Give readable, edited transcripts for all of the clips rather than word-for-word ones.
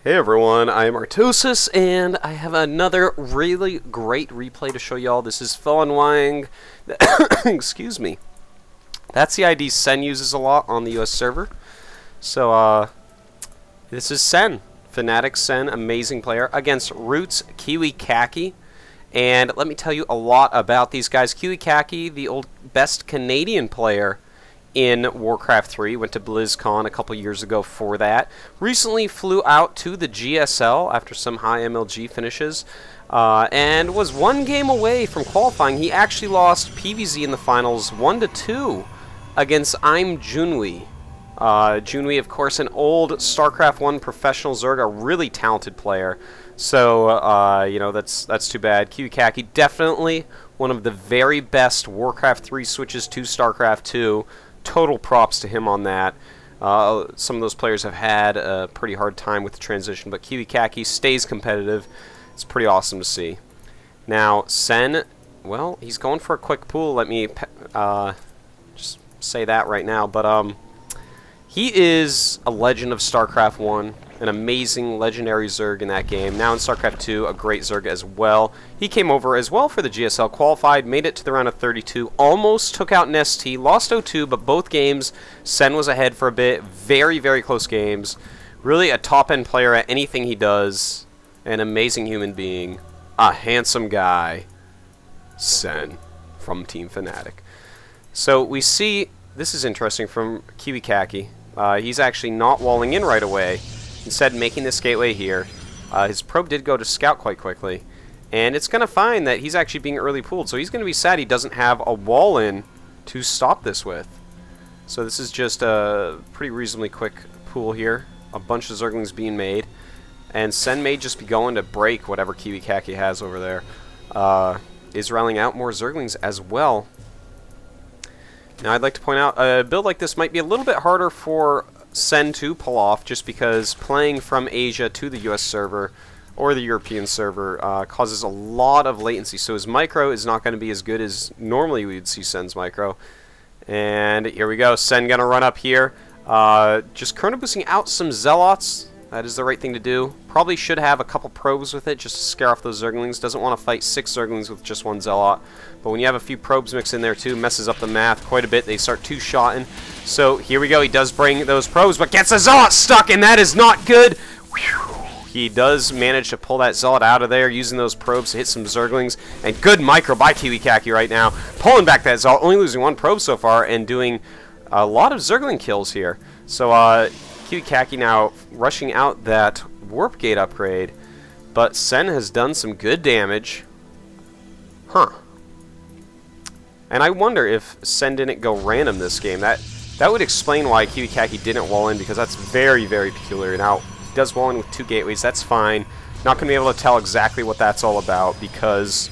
Hey everyone, I am Artosis, and I have another really great replay to show y'all. This is Phil and Wang. Excuse me. That's the ID Sen uses a lot on the US server. So, this is Sen. fnaticSEn, amazing player, against ROOTKiWiKaKi. And let me tell you a lot about these guys. KiWiKaKi, the old best Canadian player in WarCraft 3, went to BlizzCon a couple years ago for that. Recently flew out to the GSL after some high MLG finishes, and was one game away from qualifying. He actually lost PvZ in the finals 1-2 against I'm Junwi. Junwi, of course, an old StarCraft 1 professional Zerg, a really talented player. So, you know, that's too bad. KiWiKaKi, definitely one of the very best WarCraft 3 switches to StarCraft 2. Total props to him on that. Some of those players have had a pretty hard time with the transition, but KiWiKaKi stays competitive. It's pretty awesome to see. Now, Sen, well, he's going for a quick pool. Let me just say that right now. But he is a legend of StarCraft 1, an amazing legendary Zerg in that game. Now in StarCraft 2, a great Zerg as well. He came over as well for the GSL, qualified, made it to the round of 32, almost took out an ST, lost 0-2, but both games, Sen was ahead for a bit. Very, very close games. Really a top-end player at anything he does. An amazing human being. A handsome guy. Sen from Team Fnatic. So we see, this is interesting from KiWiKaKi. He's actually not walling in right away. Instead, making this gateway here. His probe did go to scout quite quickly, and it's going to find that he's actually being early pooled, so he's going to be sad he doesn't have a wall in to stop this with. So this is just a pretty reasonably quick pool here. A bunch of Zerglings being made, and Sen may just be going to break whatever KiWiKaKi has over there. Is rallying out more Zerglings as well. Now I'd like to point out, a build like this might be a little bit harder for Sen to pull off, just because playing from Asia to the US server or the European server causes a lot of latency, so his micro is not going to be as good as normally we would see Sen's micro. And here we go, Sen gonna run up here, just chrono boosting out some Zealots. That is the right thing to do. Probably should have a couple probes with it just to scare off those Zerglings. Doesn't want to fight 6 Zerglings with just 1 Zealot. But when you have a few probes mixed in there too, messes up the math quite a bit. They start two-shotting. So here we go. He does bring those probes, but gets a Zealot stuck, and that is not good. Whew. He does manage to pull that Zealot out of there using those probes to hit some Zerglings. And good micro by KiWiKaKi right now. Pulling back that Zealot, only losing 1 probe so far, and doing a lot of Zergling kills here. So, KiWiKaKi now rushing out that Warp Gate upgrade, but Sen has done some good damage. Huh. And I wonder if Sen didn't go random this game. That would explain why KiWiKaKi didn't wall in, because that's very, very peculiar. Now, he does wall in with 2 gateways, that's fine. Not going to be able to tell exactly what that's all about, because,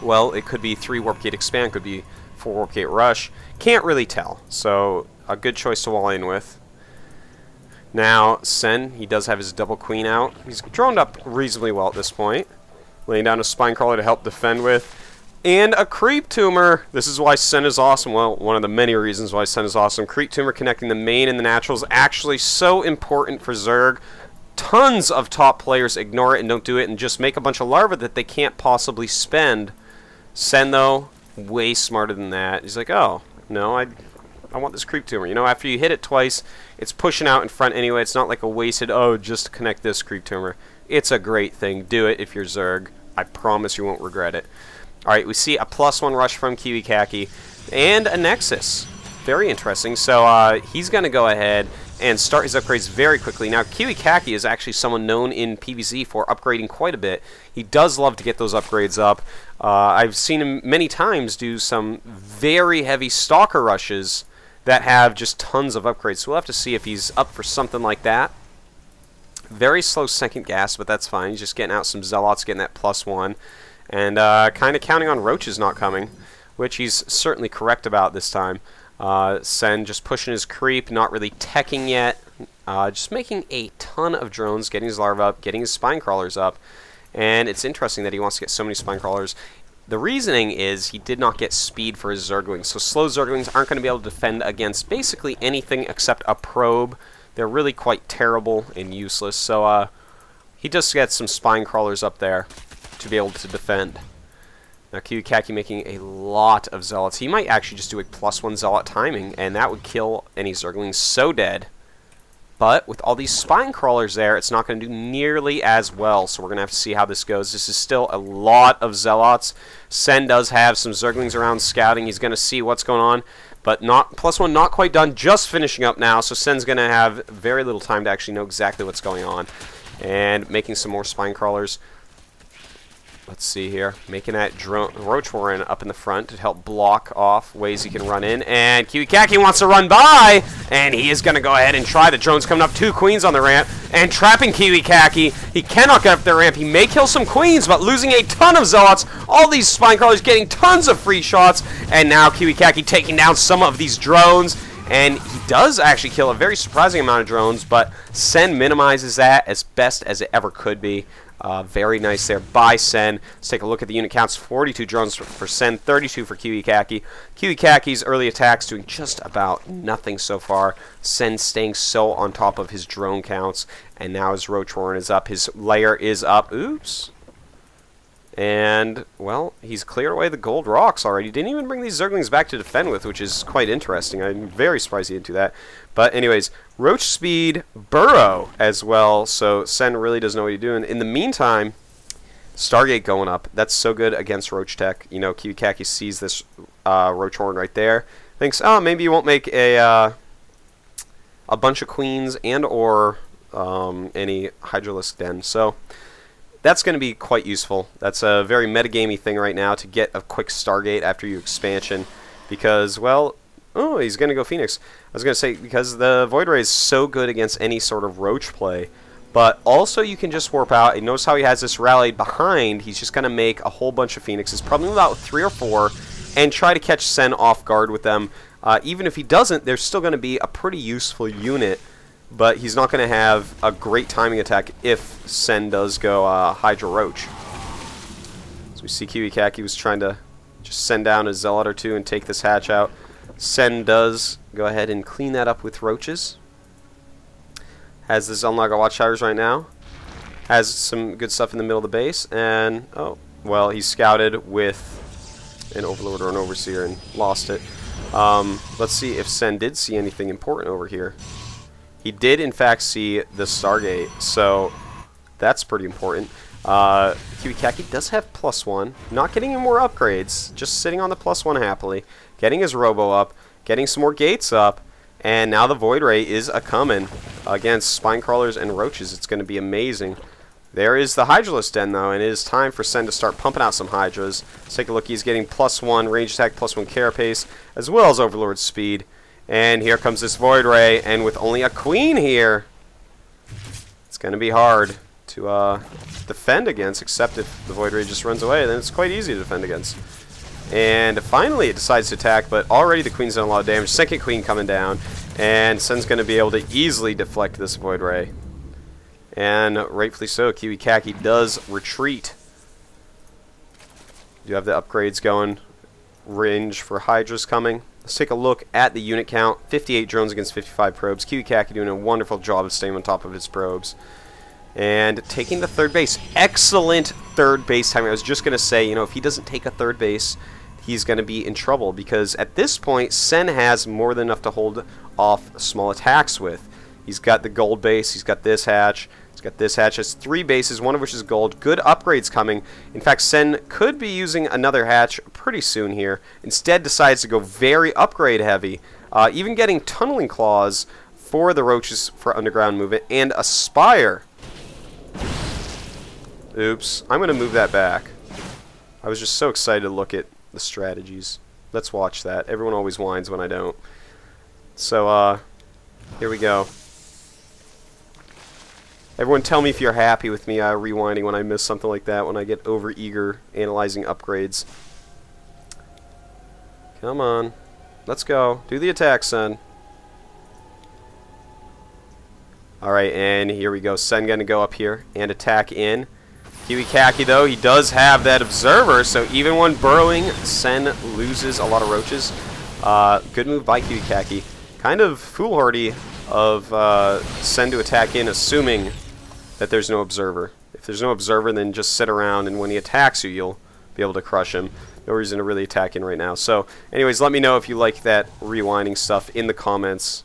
well, it could be 3 Warp Gate expand, could be 4 Warp Gate rush. Can't really tell, so a good choice to wall in with. Now, Sen, he does have his double queen out. He's droned up reasonably well at this point. Laying down a spine crawler to help defend with. And a creep tumor. This is why Sen is awesome. Well, one of the many reasons why Sen is awesome. Creep tumor connecting the main and the natural is actually so important for Zerg. Tons of top players ignore it and don't do it and just make a bunch of larvae that they can't possibly spend. Sen, though, way smarter than that. He's like, oh, no, I want this creep tumor. You know, after you hit it twice, it's pushing out in front anyway. It's not like a wasted, oh, just to connect this creep tumor. It's a great thing. Do it if you're Zerg. I promise you won't regret it. Alright, we see a +1 rush from KiWiKaKi and a Nexus. Very interesting. So he's going to go ahead and start his upgrades very quickly. Now, KiWiKaKi is actually someone known in PvZ for upgrading quite a bit. He does love to get those upgrades up. I've seen him many times do some very heavy Stalker rushes that have just tons of upgrades. So we'll have to see if he's up for something like that. Very slow second gas, but that's fine. He's just getting out some Zealots, getting that +1. And kind of counting on Roaches not coming, which he's certainly correct about this time. Sen just pushing his creep, not really teching yet. Just making a ton of drones, getting his larvae up, getting his spine crawlers up. And it's interesting that he wants to get so many spine crawlers. The reasoning is he did not get speed for his Zerglings, so slow Zerglings aren't going to be able to defend against basically anything except a probe they're really quite terrible and useless. So he just gets some spine crawlers up there to be able to defend. Now KiWiKaKi making a lot of zealots. He might actually just do a +1 zealot timing, and that would kill any Zerglings so dead. But with all these spine crawlers there, it's not going to do nearly as well. So we're going to have to see how this goes. This is still a lot of zealots. Sen does have some Zerglings around scouting. He's going to see what's going on. But +1 not quite done, just finishing up now. So Sen's going to have very little time to actually know exactly what's going on. And making some more spine crawlers. Let's see here. Making that Roach Warren up in the front to help block off ways he can run in. And KiWiKaKi wants to run by. And he is going to go ahead and try. The drone's coming up. 2 queens on the ramp. And trapping KiWiKaKi. He cannot get up the ramp. He may kill some queens, but losing a ton of zealots. All these spine crawlers getting tons of free shots. And now KiWiKaKi taking down some of these drones. And he does actually kill a very surprising amount of drones, but Sen minimizes that as best as it ever could be. Very nice there by Sen. Let's take a look at the unit counts. 42 drones for Sen, 32 for KiWiKaKi. KiWiKaKi's early attacks doing just about nothing so far. Sen staying so on top of his drone counts. And now his Roach Warren is up. His layer is up. Oops. And, well, he's cleared away the gold rocks already. Didn't even bring these Zerglings back to defend with, which is quite interesting. I'm very surprised he didn't do that. But anyways, Roach Speed, Burrow as well, so Sen really doesn't know what he's doing. In the meantime, Stargate going up. That's so good against Roach Tech. You know, KiWiKaKi sees this Roach Horn right there. Thinks, oh, maybe you won't make a bunch of queens and or any Hydralisk Den. So that's going to be quite useful. That's a very metagamey thing right now to get a quick Stargate after your expansion. Because, well, oh, he's going to go Phoenix. I was going to say, because the Void Ray is so good against any sort of Roach play. But also you can just warp out. And notice how he has this rallied behind. He's just going to make a whole bunch of Phoenixes, probably about 3 or 4, and try to catch Sen off guard with them. Even if he doesn't, there's still going to be a pretty useful unit. But he's not going to have a great timing attack if Sen does go Hydra Roach. So we see KiWiKaKi was trying to just send down a Zealot or 2 and take this hatch out. Sen does go ahead and clean that up with Roaches. Has the Zelnaga Watchtowers right now. Has some good stuff in the middle of the base. And, oh, well, he scouted with an Overlord or an Overseer and lost it. Let's see if Sen did see anything important over here. He did, in fact, see the Stargate, so that's pretty important. KiWiKaKi does have +1. Not getting any more upgrades, just sitting on the +1 happily. Getting his Robo up, getting some more gates up, and now the Void Ray is a-coming against Spine Crawlers and Roaches. It's going to be amazing. There is the Hydralisk Den, though, and it is time for Sen to start pumping out some Hydras. Let's take a look. He's getting +1 range attack, +1 carapace, as well as Overlord speed. And here comes this Void Ray, and with only a Queen here, it's going to be hard to defend against, except if the Void Ray just runs away, then it's quite easy to defend against. And finally it decides to attack, but already the Queen's done a lot of damage. Second Queen coming down, and Sen's going to be able to easily deflect this Void Ray. And rightfully so, KiWiKaKi does retreat. Do have the upgrades going. Range for Hydras coming. Let's take a look at the unit count. 58 drones against 55 probes. KiWiKaKi doing a wonderful job of staying on top of his probes. And taking the third base. Excellent third base timing. I was just going to say, you know, if he doesn't take a third base, he's going to be in trouble. Because at this point, Sen has more than enough to hold off small attacks with. He's got the gold base. He's got this hatch. He's got this hatch. Has 3 bases, one of which is gold. Good upgrades coming. In fact, Sen could be using another hatch pretty soon here. Instead, decides to go very upgrade heavy. Even getting tunneling claws for the Roaches for underground movement. And a Spire. Oops. I'm going to move that back. I was just so excited to look at the strategies. Let's watch that. Everyone always whines when I don't. So, here we go. Everyone tell me if you're happy with me rewinding when I miss something like that, when I get over-eager analyzing upgrades. Come on. Let's go. Do the attack, Sen. Alright, and here we go. Sen going to go up here and attack in. KiWiKaKi, though, he does have that Observer, so even when burrowing, Sen loses a lot of Roaches. Good move by KiWiKaKi. Kind of foolhardy of Sen to attack in, assuming that there's no observer. If there's no observer, then just sit around, and when he attacks you, you'll be able to crush him. No reason to really attack in right now. So, anyways, let me know if you like that rewinding stuff in the comments.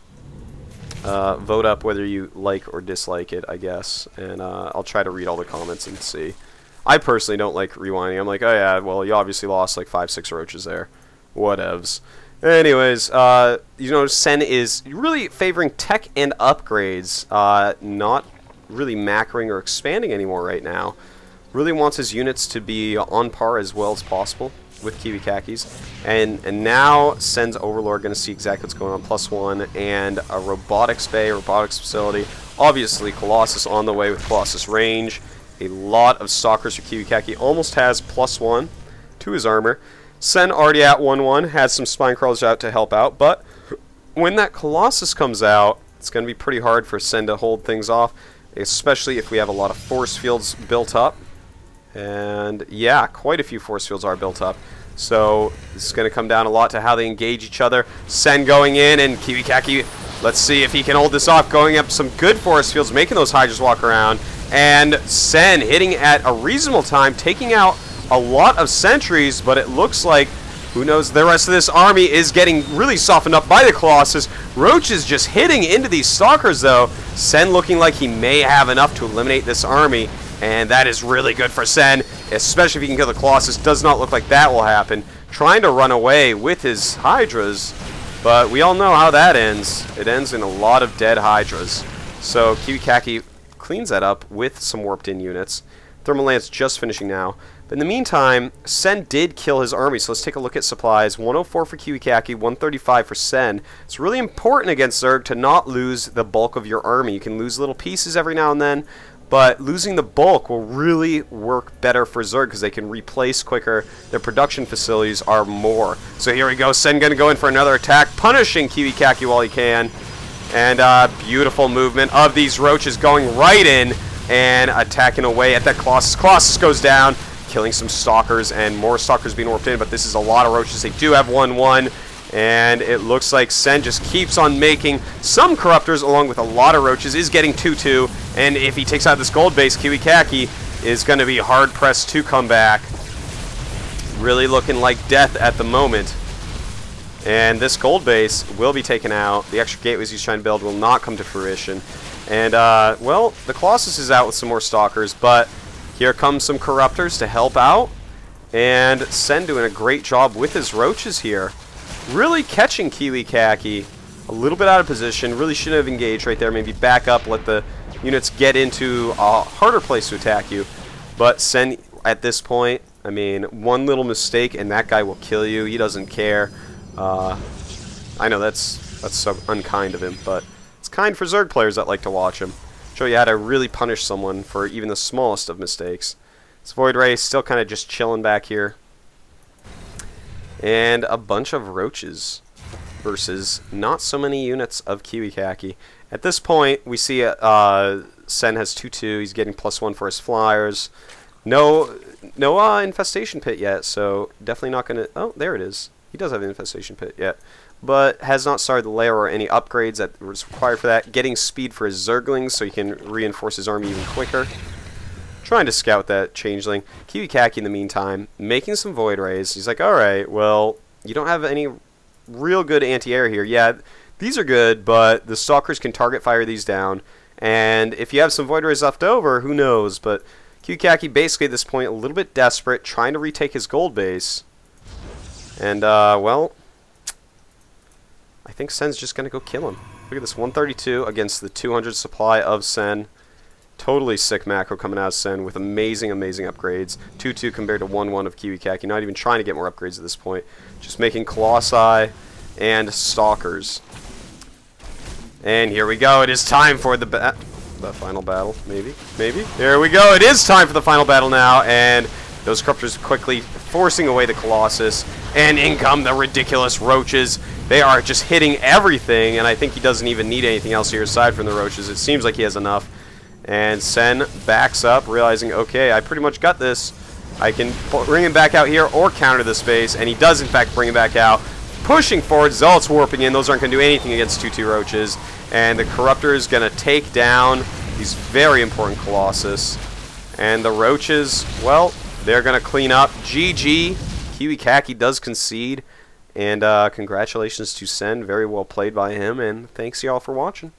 Vote up whether you like or dislike it, I guess, and I'll try to read all the comments and see. I personally don't like rewinding. I'm like, oh yeah, well, you obviously lost like 5-6 roaches there. Whatevs. Anyways, you know, Sen is really favoring tech and upgrades, not really macroing or expanding anymore right now. Really wants his units to be on par as well as possible with KiWiKaKi's. And now Sen's Overlord going to see exactly what's going on. +1 and a robotics bay, robotics facility. Obviously, Colossus on the way with Colossus range. A lot of stalkers for KiWiKaKi. Almost has +1 to his armor. Sen already at 1-1, has some spine crawlers out to help out, but when that Colossus comes out, it's going to be pretty hard for Sen to hold things off, especially if we have a lot of force fields built up. And yeah, quite a few force fields are built up. So this is going to come down a lot to how they engage each other. Sen going in, and KiWiKaKi, let's see if he can hold this off, going up some good force fields, making those Hydras walk around. And Sen hitting at a reasonable time, taking out a lot of sentries, but it looks like, who knows, the rest of this army is getting really softened up by the Colossus. Roach is just hitting into these stalkers, though. Sen looking like he may have enough to eliminate this army, and that is really good for Sen, especially if he can kill the Colossus. Does not look like that will happen. Trying to run away with his Hydras, but we all know how that ends. It ends in a lot of dead Hydras. So KiWiKaKi cleans that up with some warped-in units. Thermal Lance just finishing now. But in the meantime, Sen did kill his army, so let's take a look at supplies. 104 for KiWiKaKi, 135 for Sen. It's really important against Zerg to not lose the bulk of your army. You can lose little pieces every now and then, but losing the bulk will really work better for Zerg because they can replace quicker. Their production facilities are more. So here we go, Sen going to go in for another attack, punishing KiWiKaKi while he can. And beautiful movement of these roaches going right in and attacking away at that Colossus. Colossus goes down, killing some stalkers, and more stalkers being warped in, but this is a lot of roaches. They do have 1-1, and it looks like Sen just keeps on making some corruptors along with a lot of roaches, is getting 2-2, and if he takes out this gold base, KiWiKaKi is going to be hard-pressed to come back. Really looking like death at the moment. And this gold base will be taken out. The extra gateways he's trying to build will not come to fruition. And, well, the Colossus is out with some more stalkers, but here comes some corruptors to help out. And Sen doing a great job with his roaches here. Really catching KiWiKaKi a little bit out of position. Really shouldn't have engaged right there. Maybe back up, let the units get into a harder place to attack you. But Sen, at this point, I mean, one little mistake and that guy will kill you. He doesn't care. I know that's so unkind of him, but it's kind for Zerg players that like to watch him. Show you how to really punish someone for even the smallest of mistakes. This Void Ray still kind of just chilling back here. And a bunch of roaches versus not so many units of KiWiKaKi. At this point, we see Sen has 2-2. He's getting +1 for his flyers. No infestation pit yet, so definitely not going to... Oh, there it is. He does have an infestation pit yet, but has not started the lair or any upgrades that was required for that. Getting speed for his Zerglings so he can reinforce his army even quicker. Trying to scout that changeling. KiWiKaKi in the meantime, making some Void Rays. He's like, alright, well, you don't have any real good anti-air here. Yeah, these are good, but the Stalkers can target fire these down. And if you have some Void Rays left over, who knows? But KiWiKaKi basically at this point a little bit desperate, trying to retake his gold base. And, well, I think Sen's just going to go kill him. Look at this, 132 against the 200 supply of Sen. Totally sick macro coming out of Sen with amazing, amazing upgrades. 2-2 compared to 1-1 of KiWiKaKi. Not even trying to get more upgrades at this point. Just making Colossi and Stalkers. And here we go. It is time for the final battle. Maybe. There we go. It is time for the final battle now. And those corruptors quickly forcing away the Colossus. And in come the ridiculous roaches. They are just hitting everything, and I think he doesn't even need anything else here aside from the roaches. It seems like he has enough. And Sen backs up, realizing, okay, I pretty much got this. I can bring him back out here or counter the space, and he does in fact bring him back out. pushing forward. Zealot's warping in. Those aren't going to do anything against 2-2 Roaches. And the Corruptor is going to take down these very important Colossus. And the Roaches, well, they're going to clean up. GG. KiWiKaKi does concede. And congratulations to Sen. Very well played by him. And thanks y'all for watching.